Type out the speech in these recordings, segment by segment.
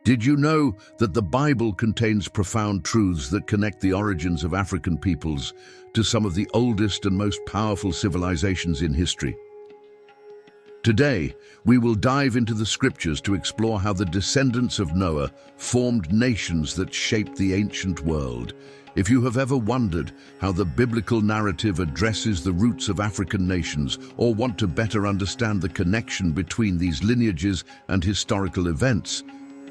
Did you know that the Bible contains profound truths that connect the origins of African peoples to some of the oldest and most powerful civilizations in history? Today, we will dive into the scriptures to explore how the descendants of Noah formed nations that shaped the ancient world. If you have ever wondered how the biblical narrative addresses the roots of African nations, or want to better understand the connection between these lineages and historical events,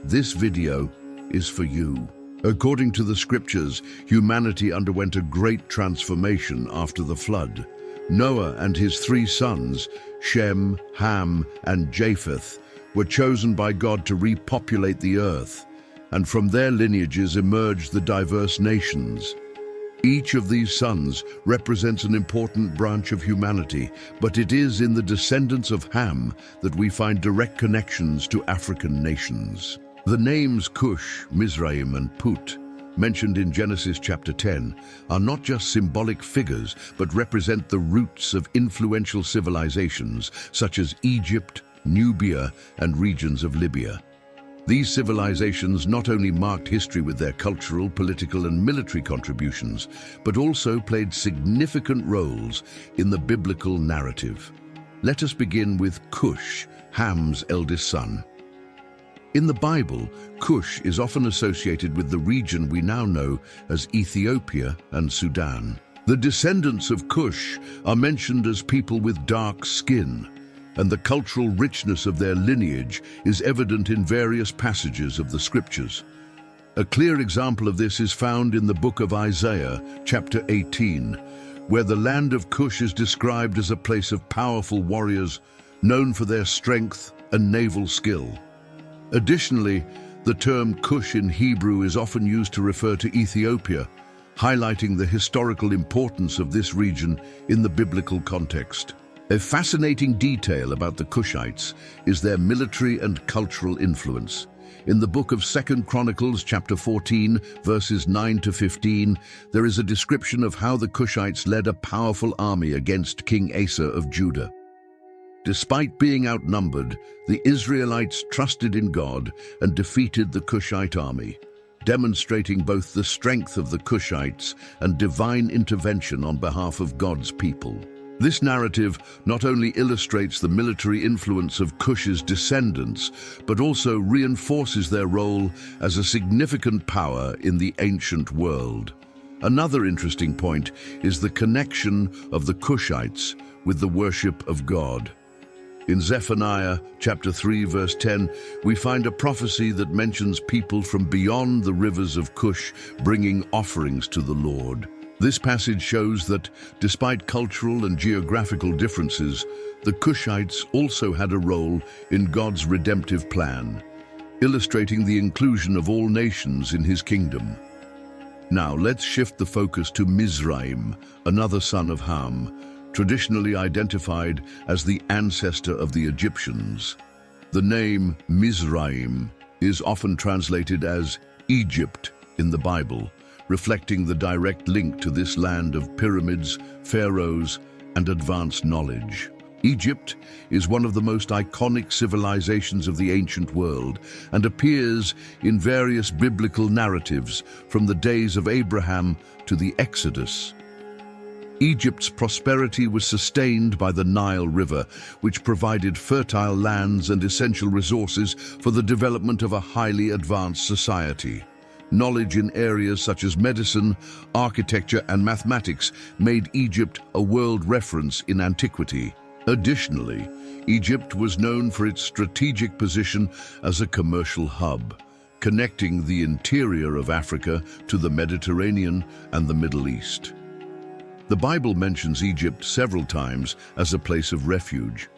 this video is for you. According to the scriptures, humanity underwent a great transformation after the flood. Noah and his three sons, Shem, Ham, and Japheth, were chosen by God to repopulate the earth, and from their lineages emerged the diverse nations. Each of these sons represents an important branch of humanity, but it is in the descendants of Ham that we find direct connections to African nations. The names Cush, Mizraim, and Put, mentioned in Genesis chapter 10, are not just symbolic figures, but represent the roots of influential civilizations such as Egypt, Nubia, and regions of Libya. These civilizations not only marked history with their cultural, political, and military contributions, but also played significant roles in the biblical narrative. Let us begin with Cush, Ham's eldest son. In the Bible, Cush is often associated with the region we now know as Ethiopia and Sudan. The descendants of Cush are mentioned as people with dark skin, and the cultural richness of their lineage is evident in various passages of the scriptures. A clear example of this is found in the book of Isaiah, chapter 18, where the land of Cush is described as a place of powerful warriors known for their strength and naval skill. Additionally, the term Cush in Hebrew is often used to refer to Ethiopia, highlighting the historical importance of this region in the biblical context. A fascinating detail about the Cushites is their military and cultural influence. In the book of 2 Chronicles, chapter 14, verses 9 to 15, there is a description of how the Cushites led a powerful army against King Asa of Judah. Despite being outnumbered, the Israelites trusted in God and defeated the Cushite army, demonstrating both the strength of the Cushites and divine intervention on behalf of God's people. This narrative not only illustrates the military influence of Cush's descendants, but also reinforces their role as a significant power in the ancient world. Another interesting point is the connection of the Cushites with the worship of God. In Zephaniah chapter 3 verse 10, we find a prophecy that mentions people from beyond the rivers of Cush bringing offerings to the Lord. This passage shows that, despite cultural and geographical differences, the Cushites also had a role in God's redemptive plan, illustrating the inclusion of all nations in his kingdom. Now let's shift the focus to Mizraim, another son of Ham, traditionally identified as the ancestor of the Egyptians. The name Mizraim is often translated as Egypt in the Bible, reflecting the direct link to this land of pyramids, pharaohs, and advanced knowledge. Egypt is one of the most iconic civilizations of the ancient world and appears in various biblical narratives from the days of Abraham to the Exodus. Egypt's prosperity was sustained by the Nile River, which provided fertile lands and essential resources for the development of a highly advanced society. Knowledge in areas such as medicine, architecture, and mathematics made Egypt a world reference in antiquity. Additionally, Egypt was known for its strategic position as a commercial hub, connecting the interior of Africa to the Mediterranean and the Middle East. The Bible mentions Egypt several times as a place of refuge.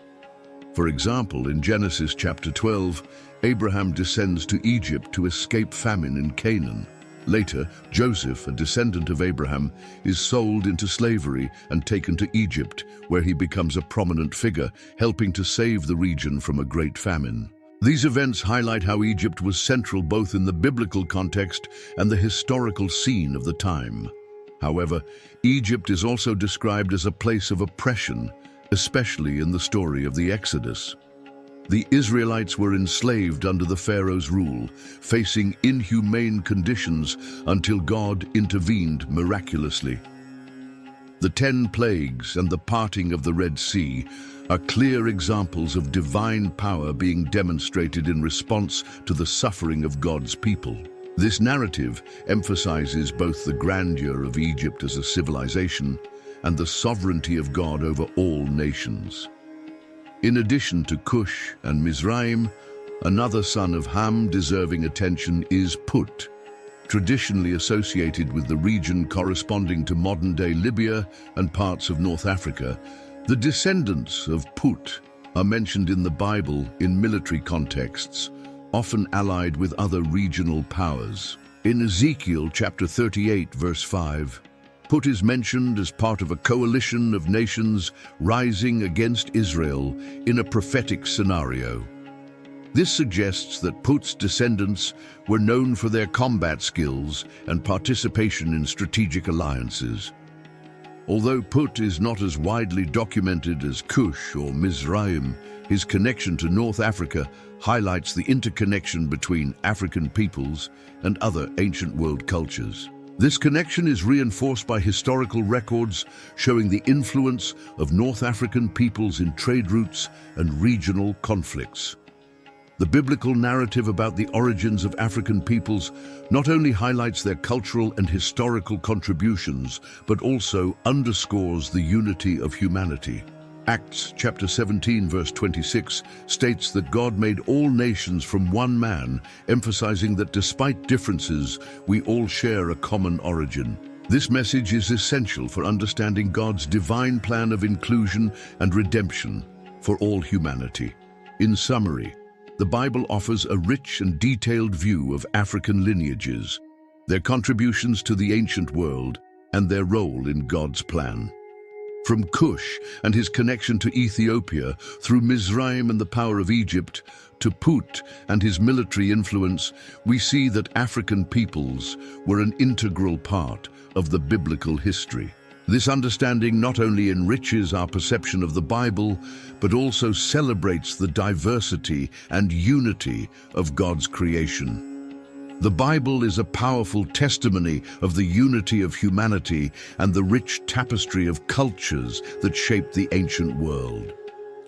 For example, in Genesis chapter 12, Abraham descends to Egypt to escape famine in Canaan. Later, Joseph, a descendant of Abraham, is sold into slavery and taken to Egypt, where he becomes a prominent figure, helping to save the region from a great famine. These events highlight how Egypt was central both in the biblical context and the historical scene of the time. However, Egypt is also described as a place of oppression, especially in the story of the Exodus. The Israelites were enslaved under the Pharaoh's rule, facing inhumane conditions until God intervened miraculously. The 10 plagues and the parting of the Red Sea are clear examples of divine power being demonstrated in response to the suffering of God's people. This narrative emphasizes both the grandeur of Egypt as a civilization and the sovereignty of God over all nations. In addition to Cush and Mizraim, another son of Ham deserving attention is Put, traditionally associated with the region corresponding to modern-day Libya and parts of North Africa. The descendants of Put are mentioned in the Bible in military contexts, often allied with other regional powers. In Ezekiel chapter 38, verse 5, Put is mentioned as part of a coalition of nations rising against Israel in a prophetic scenario. This suggests that Put's descendants were known for their combat skills and participation in strategic alliances. Although Put is not as widely documented as Cush or Mizraim, his connection to North Africa highlights the interconnection between African peoples and other ancient world cultures. This connection is reinforced by historical records showing the influence of North African peoples in trade routes and regional conflicts. The biblical narrative about the origins of African peoples not only highlights their cultural and historical contributions, but also underscores the unity of humanity. Acts chapter 17 verse 26 states that God made all nations from one man, emphasizing that despite differences, we all share a common origin. This message is essential for understanding God's divine plan of inclusion and redemption for all humanity. In summary, the Bible offers a rich and detailed view of African lineages, their contributions to the ancient world, and their role in God's plan. From Cush and his connection to Ethiopia, through Mizraim and the power of Egypt, to Put and his military influence, we see that African peoples were an integral part of the biblical history. This understanding not only enriches our perception of the Bible, but also celebrates the diversity and unity of God's creation. The Bible is a powerful testimony of the unity of humanity and the rich tapestry of cultures that shaped the ancient world.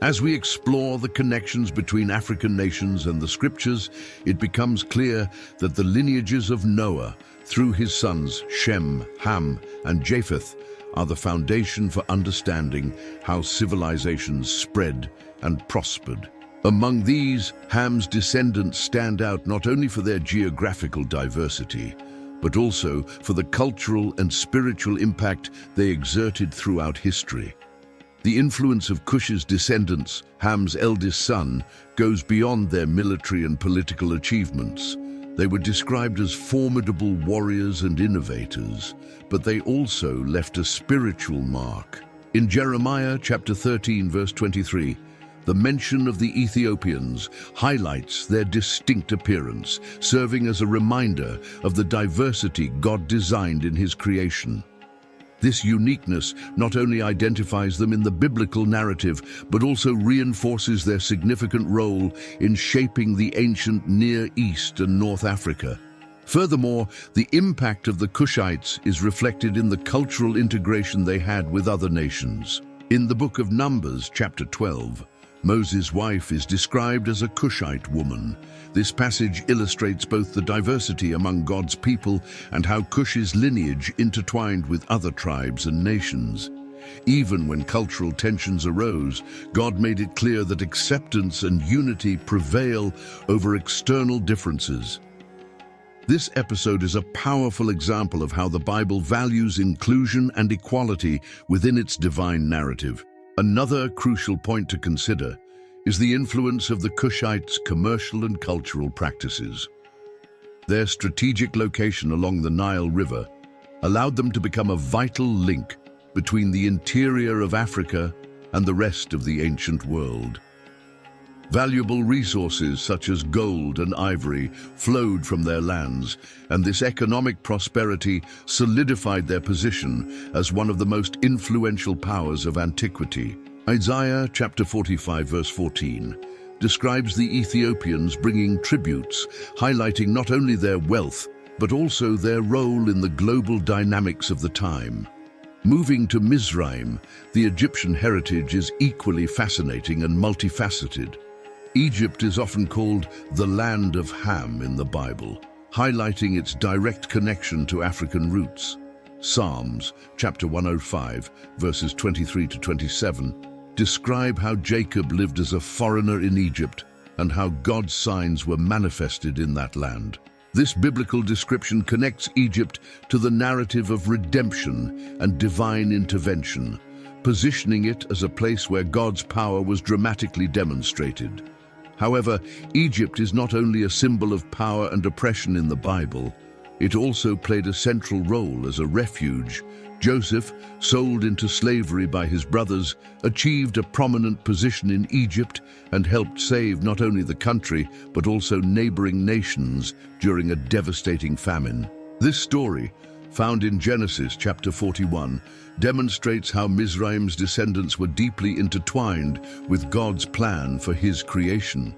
As we explore the connections between African nations and the Scriptures, it becomes clear that the lineages of Noah, through his sons Shem, Ham, and Japheth, are the foundation for understanding how civilizations spread and prospered. Among these, Ham's descendants stand out not only for their geographical diversity, but also for the cultural and spiritual impact they exerted throughout history. The influence of Cush's descendants, Ham's eldest son, goes beyond their military and political achievements. They were described as formidable warriors and innovators, but they also left a spiritual mark. In Jeremiah chapter 13, verse 23, the mention of the Ethiopians highlights their distinct appearance, serving as a reminder of the diversity God designed in His creation. This uniqueness not only identifies them in the biblical narrative, but also reinforces their significant role in shaping the ancient Near East and North Africa. Furthermore, the impact of the Cushites is reflected in the cultural integration they had with other nations. In the book of Numbers, chapter 12, Moses' wife is described as a Cushite woman. This passage illustrates both the diversity among God's people and how Cush's lineage intertwined with other tribes and nations. Even when cultural tensions arose, God made it clear that acceptance and unity prevail over external differences. This episode is a powerful example of how the Bible values inclusion and equality within its divine narrative. Another crucial point to consider is the influence of the Cushites' commercial and cultural practices. Their strategic location along the Nile River allowed them to become a vital link between the interior of Africa and the rest of the ancient world. Valuable resources such as gold and ivory flowed from their lands, and this economic prosperity solidified their position as one of the most influential powers of antiquity. Isaiah chapter 45 verse 14. describes the Ethiopians bringing tributes, highlighting not only their wealth, but also their role in the global dynamics of the time. Moving to Mizraim, the Egyptian heritage is equally fascinating and multifaceted. Egypt is often called the land of Ham in the Bible, highlighting its direct connection to African roots. Psalms, chapter 105, verses 23 to 27, describe how Jacob lived as a foreigner in Egypt and how God's signs were manifested in that land. This biblical description connects Egypt to the narrative of redemption and divine intervention, positioning it as a place where God's power was dramatically demonstrated. However, Egypt is not only a symbol of power and oppression in the Bible, it also played a central role as a refuge. Joseph, sold into slavery by his brothers, achieved a prominent position in Egypt and helped save not only the country, but also neighboring nations during a devastating famine. This story, found in Genesis chapter 41, demonstrates how Mizraim's descendants were deeply intertwined with God's plan for his creation.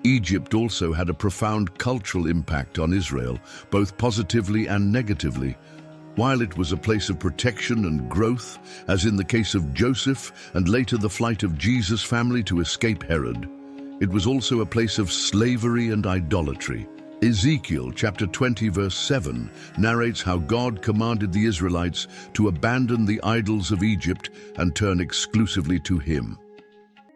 Egypt also had a profound cultural impact on Israel, both positively and negatively. While it was a place of protection and growth, as in the case of Joseph and later the flight of Jesus' family to escape Herod, it was also a place of slavery and idolatry. Ezekiel chapter 20 verse 7 narrates how God commanded the Israelites to abandon the idols of Egypt and turn exclusively to him.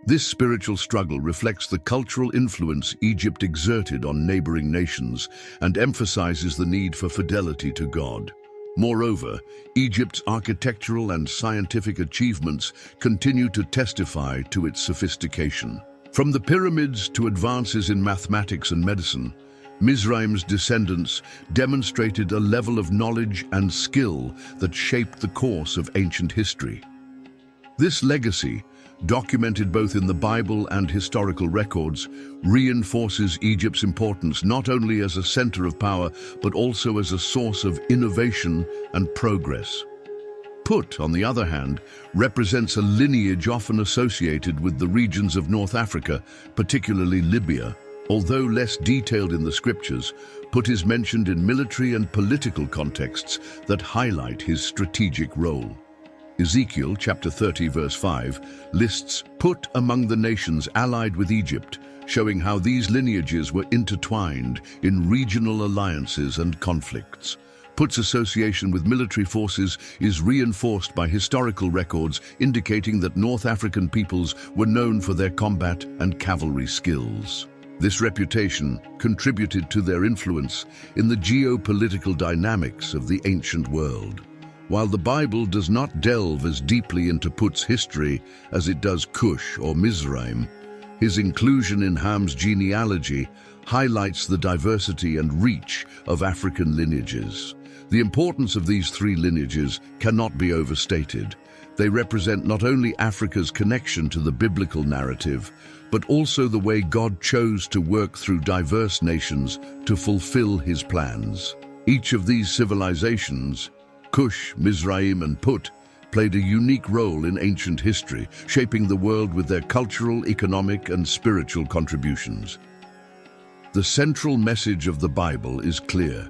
This spiritual struggle reflects the cultural influence Egypt exerted on neighboring nations and emphasizes the need for fidelity to God. Moreover, Egypt's architectural and scientific achievements continue to testify to its sophistication. From the pyramids to advances in mathematics and medicine, Mizraim's descendants demonstrated a level of knowledge and skill that shaped the course of ancient history. This legacy, documented both in the Bible and historical records, reinforces Egypt's importance not only as a center of power, but also as a source of innovation and progress. Put, on the other hand, represents a lineage often associated with the regions of North Africa, particularly Libya. Although less detailed in the scriptures, Put is mentioned in military and political contexts that highlight his strategic role. Ezekiel chapter 30 verse 5 lists Put among the nations allied with Egypt, showing how these lineages were intertwined in regional alliances and conflicts. Put's association with military forces is reinforced by historical records indicating that North African peoples were known for their combat and cavalry skills. This reputation contributed to their influence in the geopolitical dynamics of the ancient world. While the Bible does not delve as deeply into Put's history as it does Cush or Mizraim, his inclusion in Ham's genealogy highlights the diversity and reach of African lineages. The importance of these three lineages cannot be overstated. They represent not only Africa's connection to the biblical narrative, but also the way God chose to work through diverse nations to fulfill his plans. Each of these civilizations, Cush, Mizraim, and Put, played a unique role in ancient history, shaping the world with their cultural, economic, and spiritual contributions. The central message of the Bible is clear.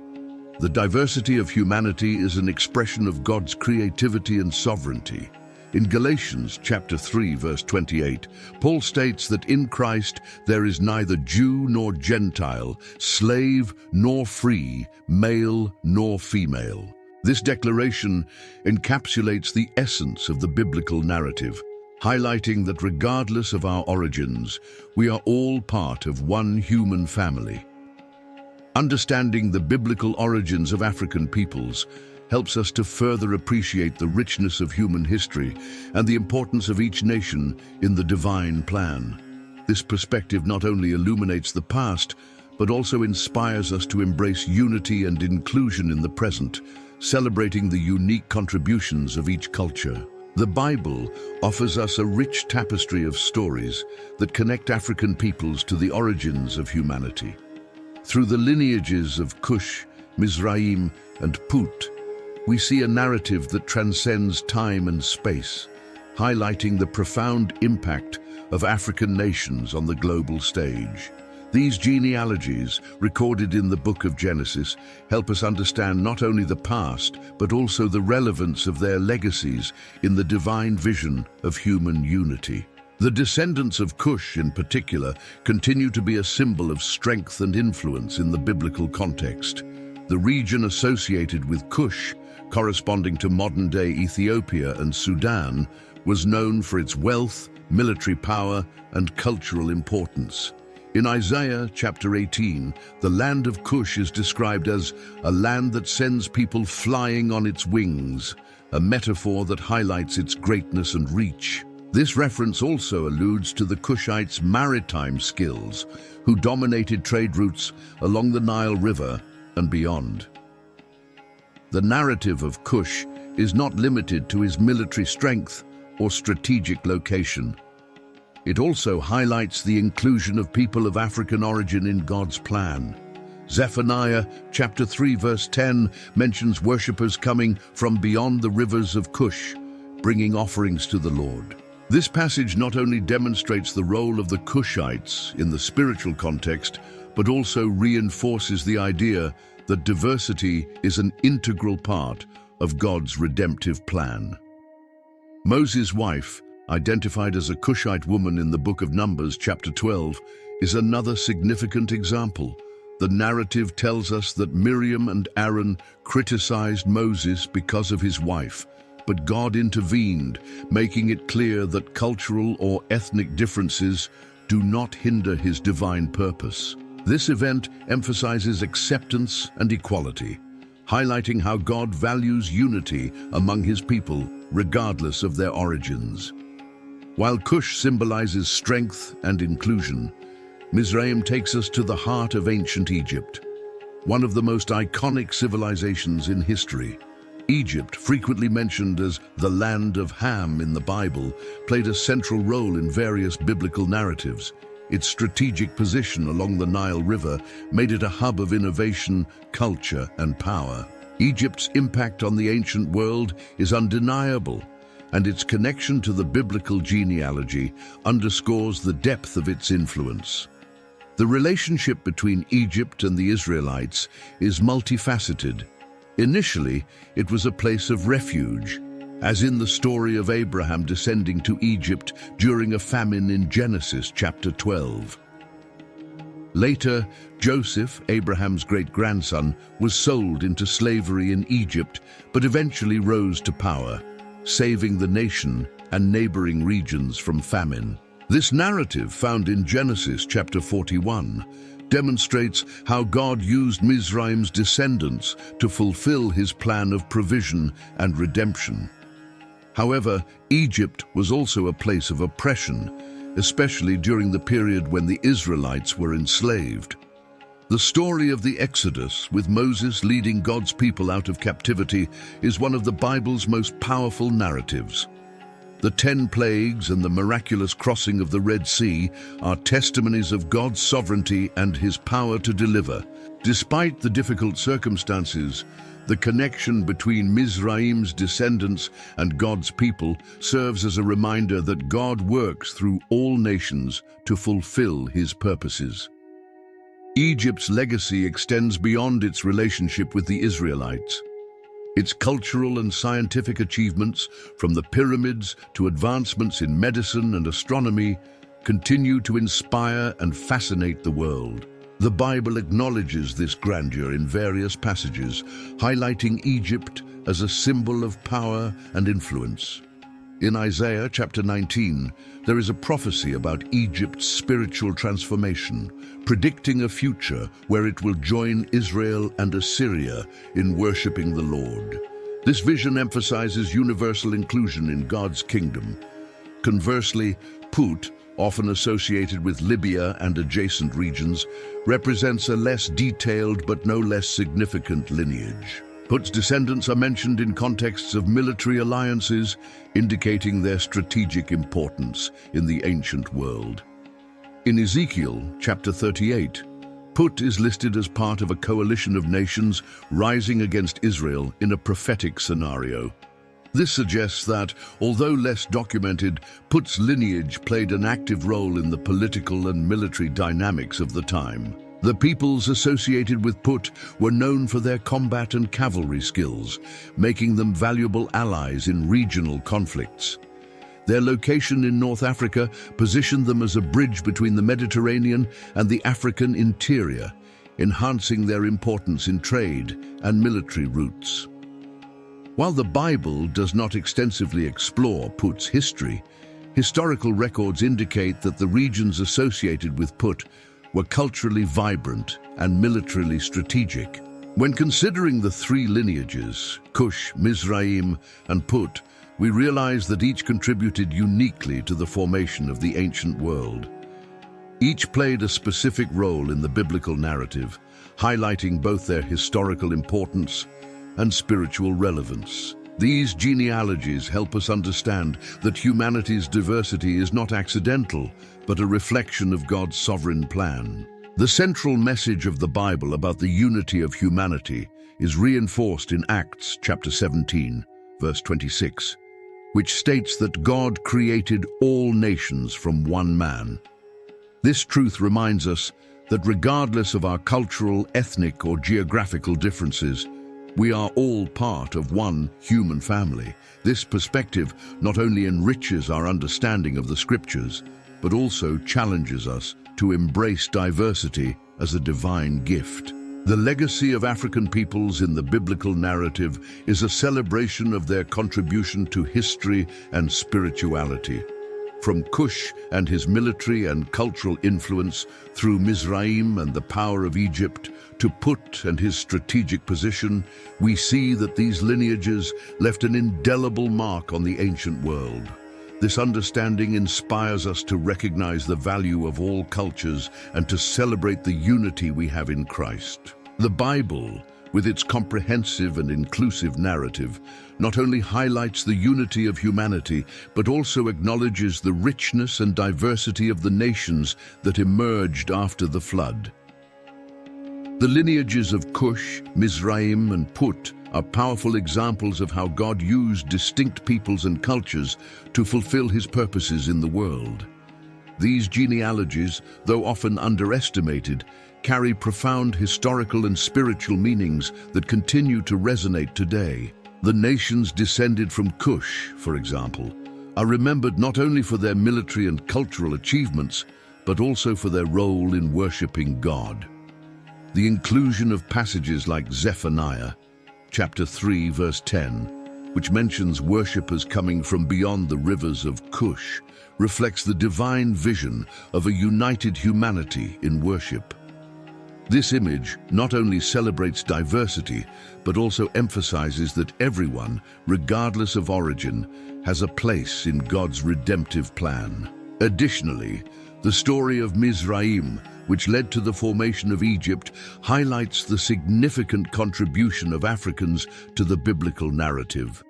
The diversity of humanity is an expression of God's creativity and sovereignty. In Galatians chapter 3 verse 28, Paul states that in Christ there is neither Jew nor Gentile, slave nor free, male nor female. This declaration encapsulates the essence of the biblical narrative, highlighting that regardless of our origins, we are all part of one human family. Understanding the biblical origins of African peoples helps us to further appreciate the richness of human history and the importance of each nation in the divine plan. This perspective not only illuminates the past, but also inspires us to embrace unity and inclusion in the present, celebrating the unique contributions of each culture. The Bible offers us a rich tapestry of stories that connect African peoples to the origins of humanity. Through the lineages of Cush, Mizraim, and Put, we see a narrative that transcends time and space, highlighting the profound impact of African nations on the global stage. These genealogies, recorded in the book of Genesis, help us understand not only the past, but also the relevance of their legacies in the divine vision of human unity. The descendants of Cush, in particular, continue to be a symbol of strength and influence in the biblical context. The region associated with Cush, corresponding to modern-day Ethiopia and Sudan, was known for its wealth, military power, and cultural importance. In Isaiah chapter 18, the land of Cush is described as a land that sends people flying on its wings, a metaphor that highlights its greatness and reach. This reference also alludes to the Cushites' maritime skills, who dominated trade routes along the Nile River and beyond. The narrative of Cush is not limited to his military strength or strategic location. It also highlights the inclusion of people of African origin in God's plan. Zephaniah chapter 3 verse 10 mentions worshippers coming from beyond the rivers of Cush, bringing offerings to the Lord. This passage not only demonstrates the role of the Cushites in the spiritual context, but also reinforces the idea that diversity is an integral part of God's redemptive plan. Moses' wife, identified as a Cushite woman in the book of Numbers chapter 12, is another significant example. The narrative tells us that Miriam and Aaron criticized Moses because of his wife, but God intervened, making it clear that cultural or ethnic differences do not hinder his divine purpose. This event emphasizes acceptance and equality, highlighting how God values unity among his people, regardless of their origins. While Cush symbolizes strength and inclusion, Mizraim takes us to the heart of ancient Egypt, one of the most iconic civilizations in history. Egypt, frequently mentioned as the land of Ham in the Bible, played a central role in various biblical narratives. Its strategic position along the Nile River made it a hub of innovation, culture, and power. Egypt's impact on the ancient world is undeniable, and its connection to the biblical genealogy underscores the depth of its influence. The relationship between Egypt and the Israelites is multifaceted. Initially, it was a place of refuge, as in the story of Abraham descending to Egypt during a famine in Genesis chapter 12. Later, Joseph, Abraham's great-grandson, was sold into slavery in Egypt, but eventually rose to power, saving the nation and neighboring regions from famine. This narrative, found in Genesis chapter 41, demonstrates how God used Mizraim's descendants to fulfill his plan of provision and redemption. However, Egypt was also a place of oppression, especially during the period when the Israelites were enslaved. The story of the Exodus, with Moses leading God's people out of captivity, is one of the Bible's most powerful narratives. The 10 plagues and the miraculous crossing of the Red Sea are testimonies of God's sovereignty and his power to deliver. Despite the difficult circumstances, the connection between Mizraim's descendants and God's people serves as a reminder that God works through all nations to fulfill his purposes. Egypt's legacy extends beyond its relationship with the Israelites. Its cultural and scientific achievements, from the pyramids to advancements in medicine and astronomy, continue to inspire and fascinate the world. The Bible acknowledges this grandeur in various passages, highlighting Egypt as a symbol of power and influence. In Isaiah chapter 19, there is a prophecy about Egypt's spiritual transformation, predicting a future where it will join Israel and Assyria in worshiping the Lord. This vision emphasizes universal inclusion in God's kingdom. Conversely, Put, often associated with Libya and adjacent regions, represents a less detailed but no less significant lineage. Put's descendants are mentioned in contexts of military alliances, indicating their strategic importance in the ancient world. In Ezekiel chapter 38, Put is listed as part of a coalition of nations rising against Israel in a prophetic scenario. This suggests that, although less documented, Put's lineage played an active role in the political and military dynamics of the time. The peoples associated with Put were known for their combat and cavalry skills, making them valuable allies in regional conflicts. Their location in North Africa positioned them as a bridge between the Mediterranean and the African interior, enhancing their importance in trade and military routes. While the Bible does not extensively explore Put's history, historical records indicate that the regions associated with Put were culturally vibrant and militarily strategic. When considering the three lineages, Cush, Mizraim, and Put, we realize that each contributed uniquely to the formation of the ancient world. Each played a specific role in the biblical narrative, highlighting both their historical importance and spiritual relevance. These genealogies help us understand that humanity's diversity is not accidental, but a reflection of God's sovereign plan. The central message of the Bible about the unity of humanity is reinforced in Acts chapter 17, verse 26, which states that God created all nations from one man. This truth reminds us that regardless of our cultural, ethnic, or geographical differences, we are all part of one human family. This perspective not only enriches our understanding of the Scriptures, but also challenges us to embrace diversity as a divine gift. The legacy of African peoples in the biblical narrative is a celebration of their contribution to history and spirituality. From Cush and his military and cultural influence, through Mizraim and the power of Egypt, to Put and his strategic position, we see that these lineages left an indelible mark on the ancient world. This understanding inspires us to recognize the value of all cultures and to celebrate the unity we have in Christ. The Bible, with its comprehensive and inclusive narrative, not only highlights the unity of humanity, but also acknowledges the richness and diversity of the nations that emerged after the flood. The lineages of Cush, Mizraim, and Put are powerful examples of how God used distinct peoples and cultures to fulfill his purposes in the world. These genealogies, though often underestimated, carry profound historical and spiritual meanings that continue to resonate today. The nations descended from Cush, for example, are remembered not only for their military and cultural achievements, but also for their role in worshipping God. The inclusion of passages like Zephaniah, chapter 3, verse 10, which mentions worshippers coming from beyond the rivers of Cush, reflects the divine vision of a united humanity in worship. This image not only celebrates diversity, but also emphasizes that everyone, regardless of origin, has a place in God's redemptive plan. Additionally, the story of Mizraim, which led to the formation of Egypt, highlights the significant contribution of Africans to the biblical narrative.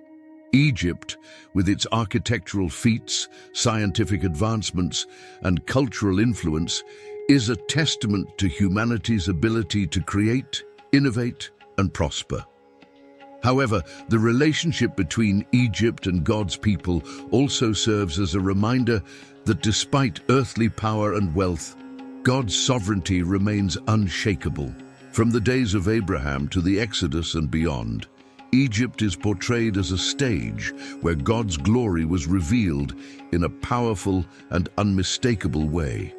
Egypt, with its architectural feats, scientific advancements, and cultural influence, is a testament to humanity's ability to create, innovate, and prosper. However, the relationship between Egypt and God's people also serves as a reminder that despite earthly power and wealth, God's sovereignty remains unshakable. From the days of Abraham to the Exodus and beyond, Egypt is portrayed as a stage where God's glory was revealed in a powerful and unmistakable way.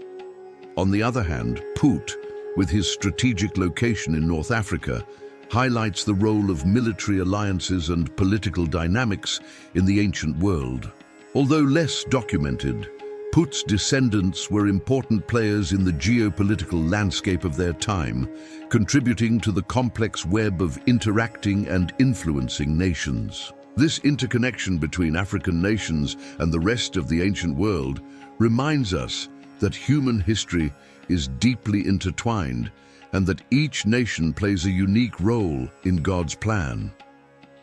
On the other hand, Put, with his strategic location in North Africa, highlights the role of military alliances and political dynamics in the ancient world. Although less documented, Put's descendants were important players in the geopolitical landscape of their time, contributing to the complex web of interacting and influencing nations. This interconnection between African nations and the rest of the ancient world reminds us that human history is deeply intertwined and that each nation plays a unique role in God's plan.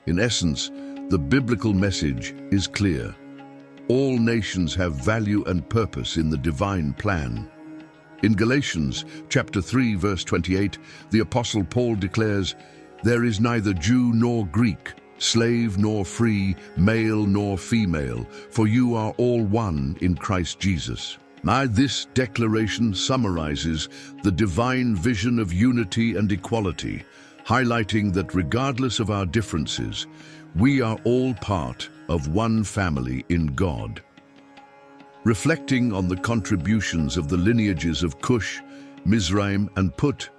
In essence, the biblical message is clear. All nations have value and purpose in the divine plan. In Galatians chapter 3, verse 28, the Apostle Paul declares, "There is neither Jew nor Greek, slave nor free, male nor female, for you are all one in Christ Jesus. Now, this declaration summarizes the divine vision of unity and equality, highlighting that regardless of our differences, we are all part of one family in God. Reflecting on the contributions of the lineages of Cush, Mizraim, and Put,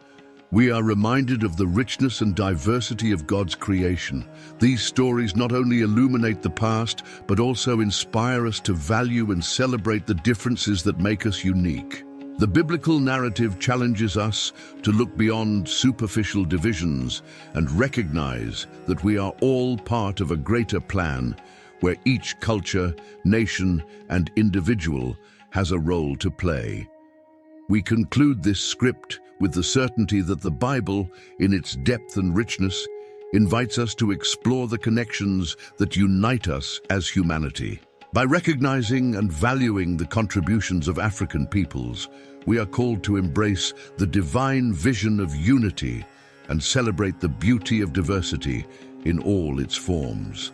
we are reminded of the richness and diversity of God's creation. These stories not only illuminate the past, but also inspire us to value and celebrate the differences that make us unique. The biblical narrative challenges us to look beyond superficial divisions and recognize that we are all part of a greater plan where each culture, nation, and individual has a role to play. We conclude this script with the certainty that the Bible, in its depth and richness, invites us to explore the connections that unite us as humanity. By recognizing and valuing the contributions of African peoples, we are called to embrace the divine vision of unity and celebrate the beauty of diversity in all its forms.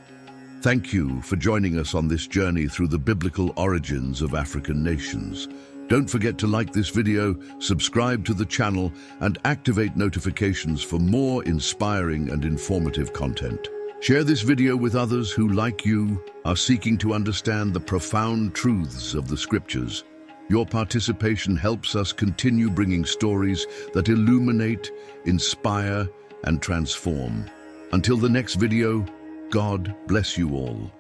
Thank you for joining us on this journey through the biblical origins of African nations. Don't forget to like this video, subscribe to the channel, and activate notifications for more inspiring and informative content. Share this video with others who, like you, are seeking to understand the profound truths of the scriptures. Your participation helps us continue bringing stories that illuminate, inspire, and transform. Until the next video, God bless you all.